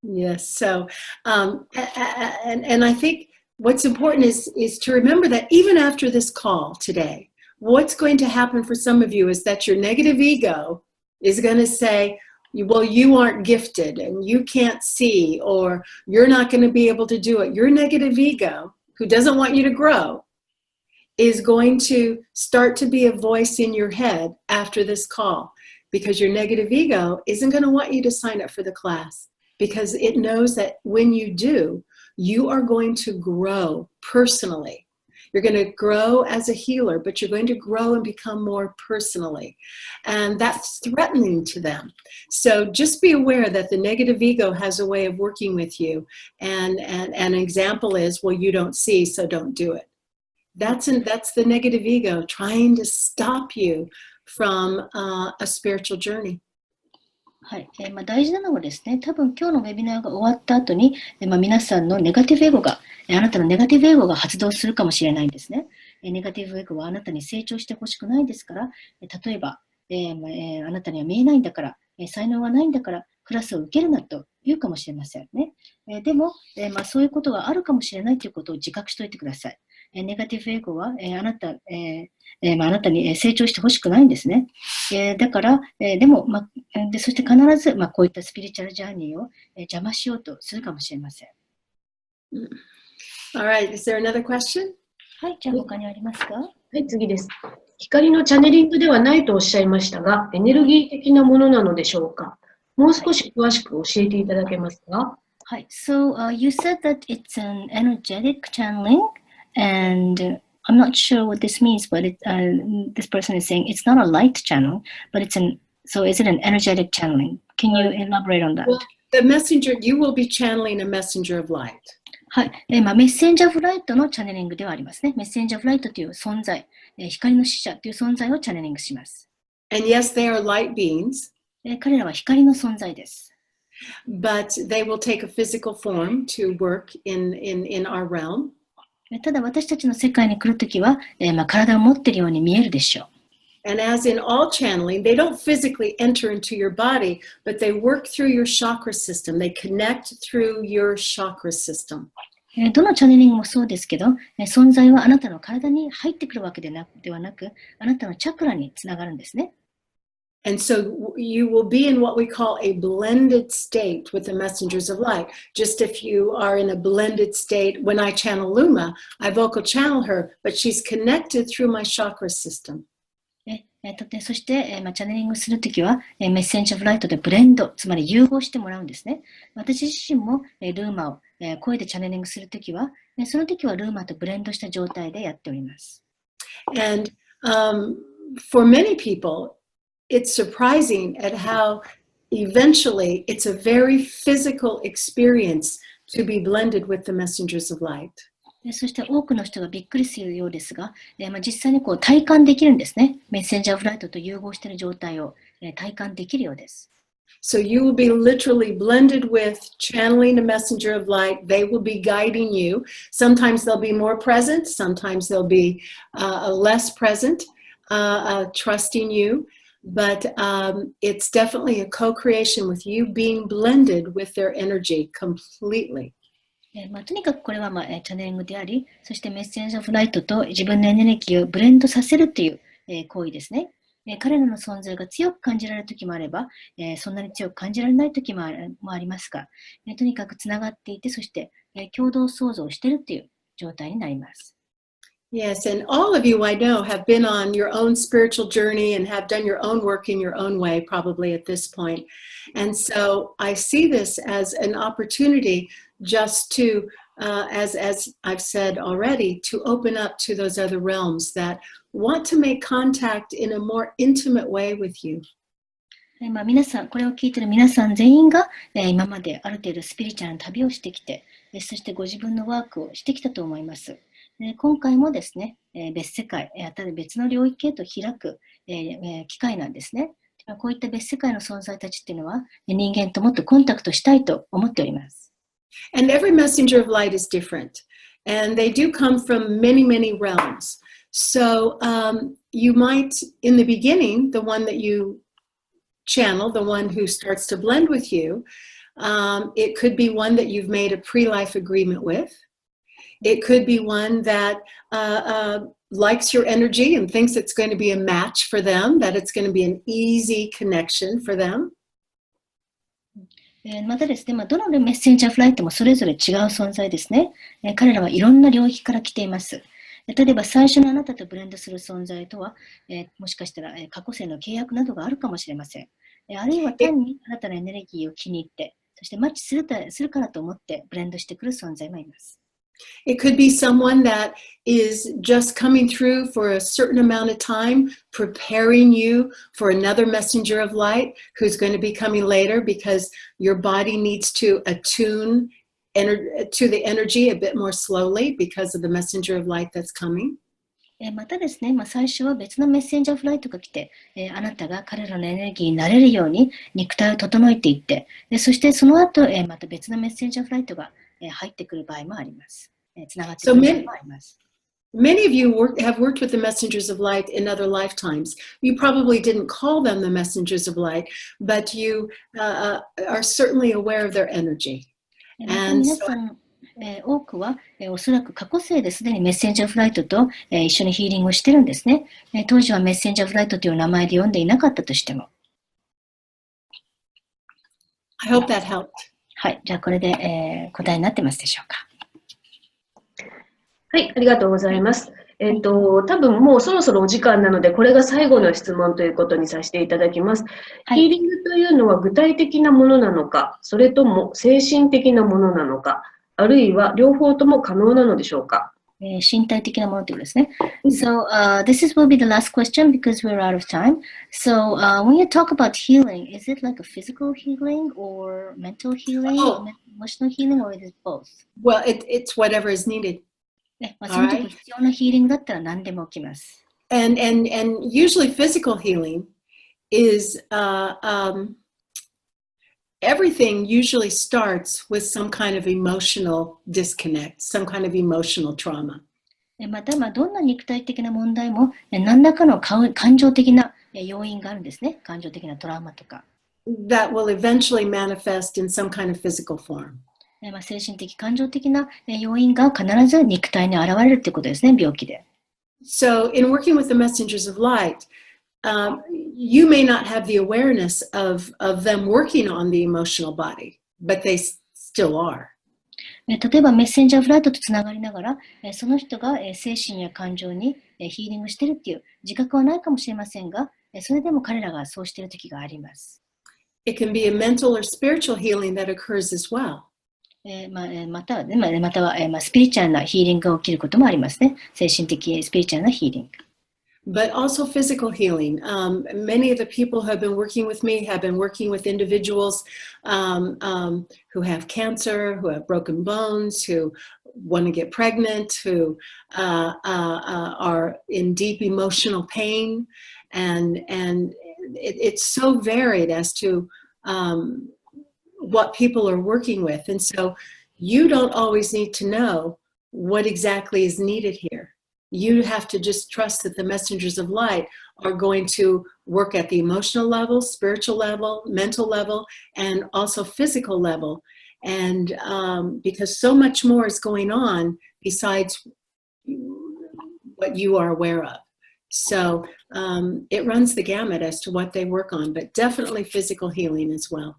Yes. So, and I think what's important is to remember that even after this call today, what's going to happen for some of you is that your negative ego is going to say, well, you aren't gifted and you can't see, or you're not going to be able to do it. Your negative ego, who doesn't want you to grow, is going to start to be a voice in your head after this call, because your negative ego isn't going to want you to sign up for the class, because it knows that when you do, you are going to grow personally. You're going to grow as a healer, but you're going to grow and become more personally. And that's threatening to them. So just be aware that the negative ego has a way of working with you. And an example is, well, you don't see, so don't do it. That's the negative ego trying to stop you from a spiritual journey. はい。大事なのはですね、多分今日のウェビナーが終わった後に、皆さんのネガティブエゴが、あなたのネガティブエゴが発動するかもしれないんですね。ネガティブエゴはあなたに成長してほしくないですから、例えば、あなたには見えないんだから、才能がないんだから、クラスを受けるなと言うかもしれませんね。でも、そういうことがあるかもしれないということを自覚しておいてください。ネガティブエゴは、あなたに成長してほしくないんですね。だから、でも、そして必ず、こういったスピリチュアルジャーニーを邪魔しようとするかもしれません。All right, is there another question? はい、じゃあ他にありますか？はい、次です。光のチャネリングではないとおっしゃいましたが、エネルギー的なものなのでしょうか？もう少し詳しく教えていただけますか？はい。So, you said that it's an energetic channeling, and I'm not sure what this means, but this person is saying it's not a light channel, but so is it an energetic channeling? Can you elaborate on that? Well, the messenger, you will be channeling a messenger of light. はい。メッセンジャーオブライトのチャネリングではありますね。メッセンジャーオブライトという存在、光の使者という存在をチャネリングします。And yes, they are light beings. 彼らは光の存在です。But they will take a physical form to work in our realm. ただ私たちの世界に来るときは、体を持っているように見えるでしょう。And as in all channeling, they don't physically enter into your body, but they work through your chakra system. They connect through your chakra system. どのチャネリングもそうですけど、存在はあなたの体に入ってくるわけではなく、あなたのチャクラにつながるんですね。And so you will be in what we call a blended state with the messengers of light. Just if you are in a blended state, when I channel Luma, I vocal channel her, but she's connected through my chakra system. そして、チャネリングするときは、メッセンジャーオブライトでブレンド、つまり融合してもらうんですね。私自身も、ルーマを、声でチャネリングするときは、そのときはルーマとブレンドした状態でやっております。And for many people, it's surprising at how eventually it's a very physical experience to be blended with the messengers of light. そして多くの人がびっくりするようですが、実際にこう体感できるんですね。メッセンジャーオブライトと融合している状態を体感できるようです。So you will be literally blended with channeling a messenger of light. They will be guiding you. Sometimes they'll be more present. Sometimes they'll be less present, trusting you. But it's definitely a co-creation with you being blended with their energy completely. とにかくこれは、チャネリングであり、そしてメッセンジャーオブライトと自分のエネルギーをブレンドさせるという、行為ですね。彼らの存在が強く感じられるときもあれば、そんなに強く感じられないときもありますが、とにかくつながっていて、そして、共同創造しているという状態になります。Yes, and all of you I know have been on your own spiritual journey and have done your own work in your own way, probably at this point. And so I see this as an opportunity just to, as I've said already, to open up to those other realms that want to make contact in a more intimate way with you. 皆さん、これを聞いている皆さん全員が、今まである程度スピリチュアルな旅をしてきて、そしてご自分のワークをしてきたと思います。今回もですね、別世界、別の領域へと開く、機会なんですね。こういった別世界の存在たちっていうのは、人間ともっとコンタクトしたいと思っております。And every messenger of light is different. And they do come from many, many realms. So you might, in the beginning, the one that you channel, the one who starts to blend with you, it could be one that you've made a pre-life agreement with. It could be one that likes your energy and thinks it's going to be a match for them, that it's going to be an easy connection for them. またですね、どのメッセンジャーフライトもそれぞれ違う存在ですね。彼らはいろんな領域から来ています。例えば最初にあなたとブレンドする存在とは、もしかしたら過去世の契約などがあるかもしれません。あるいは単にあなたのエネルギーを気に入って、そしてマッチするからと思ってブレンドしてくる存在もいます。It could be someone that is just coming through for a certain amount of time, preparing you for another messenger of light who's going to be coming later because your body needs to attune to the energy a bit more slowly because of the messenger of light that's coming. またですね、最初は別のメッセンジャーフライトが来て、あなたが彼らのエネルギーになれるように肉体を整えていって、そしてその後、また別のメッセンジャーフライトが入ってくる場合もあります。つながってくる場合もあります。Many of you have worked with the messengers of light in other lifetimes. You probably didn't call them the messengers of light, but you are certainly aware of their energy. 皆さん、多くは、おそらく過去世ですでにメッセンジャーフライトと、一緒にヒーリングをしてるんですね。当時はメッセンジャーフライトという名前で呼んでいなかったとしても。I hope that helped. はい、じゃあこれで、答えになってますでしょうか。はい、ありがとうございます。多分もうそろそろお時間なので、これが最後の質問ということにさせていただきます。はい、ヒーリングというのは具体的なものなのか、それとも精神的なものなのか、あるいは両方とも可能なのでしょうか。身体的なものということですね。So, will be the last question because we're out of time. So, when you talk about healing, is it like a physical healing or mental healing, or emotional healing, or is it both? Well, it's whatever is needed. その時必要なヒーリングだったら何でも起きます。And usually physical healing is everything usually starts with some kind of emotional disconnect, some kind of emotional trauma. また、どんな肉体的な問題も何らかの感情的な要因があるんですね。感情的なトラウマとか。That will eventually manifest in some kind of physical form. 精神的、感情的な要因が必ず肉体に現れるということですね、病気で。So, in working with the messengers of light, you may not have the awareness of them working on the emotional body, but they still are. 例えばメッセンジャーフライトとつながりながら、その人が精神や感情にヒーリングしているという自覚はないかもしれませんが、それでも彼らがそうしている時があります。It can be a mental or spiritual healing that occurs as well. または、スピリチュアルなヒーリングが起きることもありますね。精神的、スピリチュアルなヒーリング。But also physical healing. Many of the people who have been working with me have been working with individuals who have cancer, who have broken bones, who want to get pregnant, who are in deep emotional pain. And it's so varied as to what people are working with. And so you don't always need to know what exactly is needed here. You have to just trust that the messengers of light are going to work at the emotional level, spiritual level, mental level, and also physical level. And because so much more is going on besides what you are aware of. So it runs the gamut as to what they work on, but definitely physical healing as well.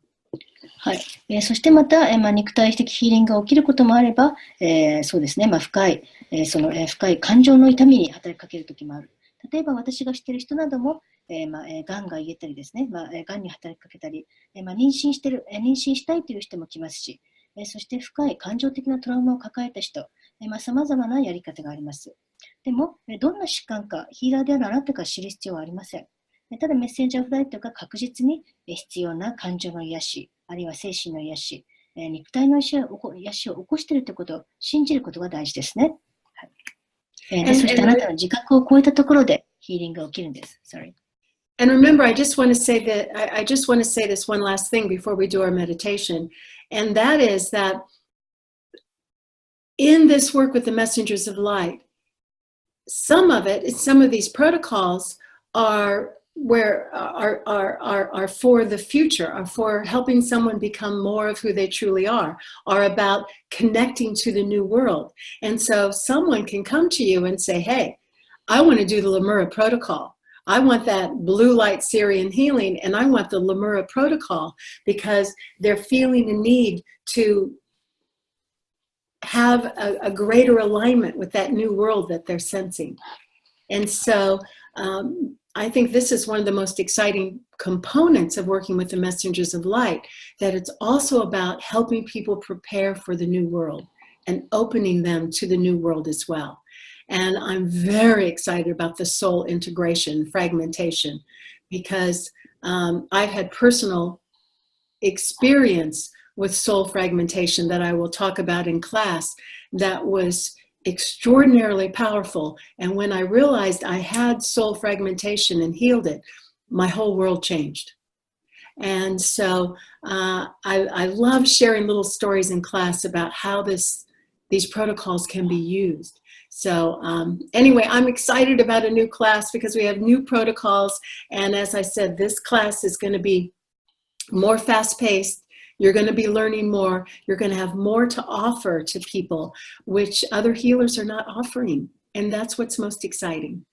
はい。そしてまた、肉体的ヒーリングが起きることもあれば、そうですね、深い感情の痛みに働きかけるときもある。例えば私が知っている人なども、がんが言えたりですね、がんに働きかけたり、妊娠したいという人も来ますし、そして深い感情的なトラウマを抱えた人、様々なやり方があります。でも、どんな疾患かヒーラーであるあなたが知る必要はありません。ただメッセンジャーフライトが確実に必要な感情の癒し、あるいは精神の癒し、肉体の癒しを起こしているということを信じることが大事ですね。はいでそしてあなたの自覚を超えたところでヒーリングが起きるんです。Sorry. And remember, I just want to say that I just want to say this one last thing before we do our meditation, and that is that in this work with the messengers of light, some of these protocols are for the future, are for helping someone become more of who they truly are about connecting to the new world. And so someone can come to you and say, hey, I want to do the Lemura protocol. I want that blue light Syrian healing, and I want the Lemura protocol because they're feeling a need to have a greater alignment with that new world that they're sensing. And so I think this is one of the most exciting components of working with the messengers of light, that it's also about helping people prepare for the new world and opening them to the new world as well. And I'm very excited about the soul integration, fragmentation, because I've had personal experience with soul fragmentation that I will talk about in class that was extraordinarily powerful. And when I realized I had soul fragmentation and healed it, my whole world changed. And so I love sharing little stories in class about how these protocols can be used. So anyway, I'm excited about a new class because we have new protocols. And as I said, this class is going to be more fast-paced. You're going to be learning more. You're going to have more to offer to people, which other healers are not offering. And that's what's most exciting.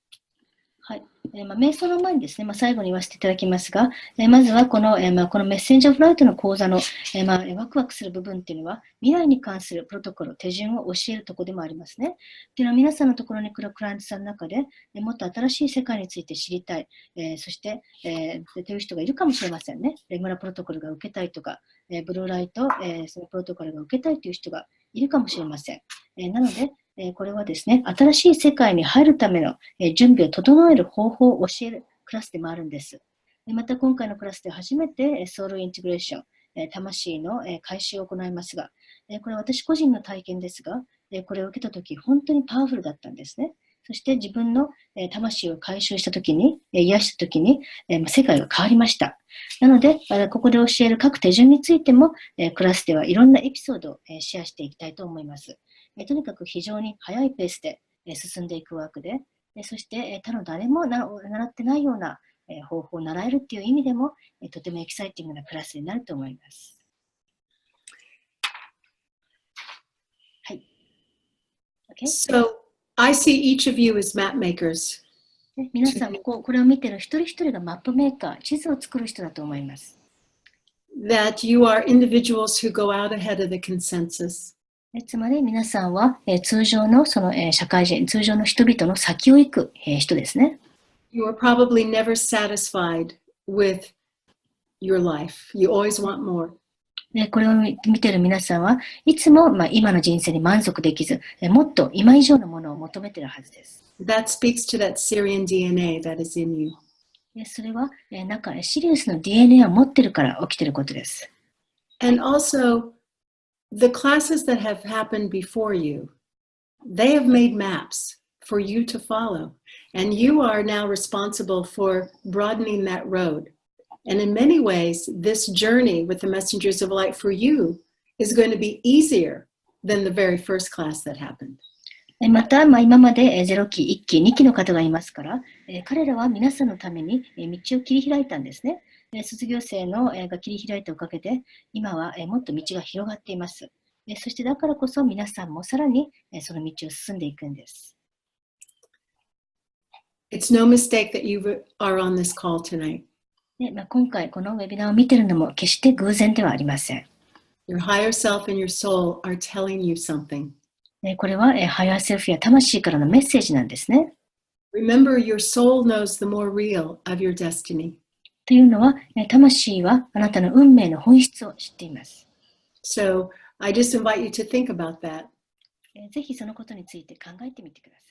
はい。瞑想の前にですね、最後に言わせていただきますが、まずはこのメッセンジャーフライトの講座のワクワクする部分っていうのは、未来に関するプロトコル、手順を教えるところでもありますね。っていうのは皆さんのところに来るクライアントさんの中で、もっと新しい世界について知りたい、そして、という人がいるかもしれませんね。レムラプロトコルが受けたいとか、ブルーライト、そのプロトコルが受けたいという人がいるかもしれません。なので、これはですね、新しい世界に入るための準備を整える方法を教えるクラスでもあるんです。また今回のクラスで初めてソウルインテグレーション、魂の改修を行いますが、これは私個人の体験ですが、これを受けたとき本当にパワフルだったんですね。そして自分の魂を改修したときに、癒したときに、世界が変わりました。なので、ここで教える各手順についても、クラスではいろんなエピソードをシェアしていきたいと思います。とにかく非常に速いペースで進んでいくワークで、そして他の誰も習ってないような方法を習えるっていう意味でも、とてもエキサイティングなクラスになると思います。はい。Okay? So I see each of you as map makers. 皆さんもこれを見ている一人一人がマップメーカー、地図を作る人だと思います。That you are individuals who go out ahead of the consensus. つまり皆さんは通常のその社会人、通常の人々の先を行く人ですね。You are probably never satisfied with your life. You always want more. これを見ている皆さんはいつも今の人生に満足できず、もっと今以上のものを求めているはずです。That speaks to that Syrian DNA that is in you. それはシリウスの DNA を持っているから起きていることです。And also, the classes that have happened before you, they have made maps for you to follow. And you are now responsible for broadening that road. And in many ways, this journey with the messengers of light for you is going to be easier than the very first class that happened. また、今まで0期、1期、2期の方がいますから、彼らは皆さんのために道を切り開いたんですね。卒業生が切り開いたおかげで、今はもっと道が広がっています。そしてだからこそ皆さんもさらにその道を進んでいくんです。It's no mistake that you are on this call tonight. 今回このウェビナーを見ているのも決して偶然ではありません。Your higher self and your soul are telling you something. これはハイヤーセルフや魂からのメッセージなんですね。Remember, your soul knows the more real of your destiny. というのは、魂はあなたの運命の本質を知っています。So I just invite you to think about that. ぜひそのことについて考えてみてください。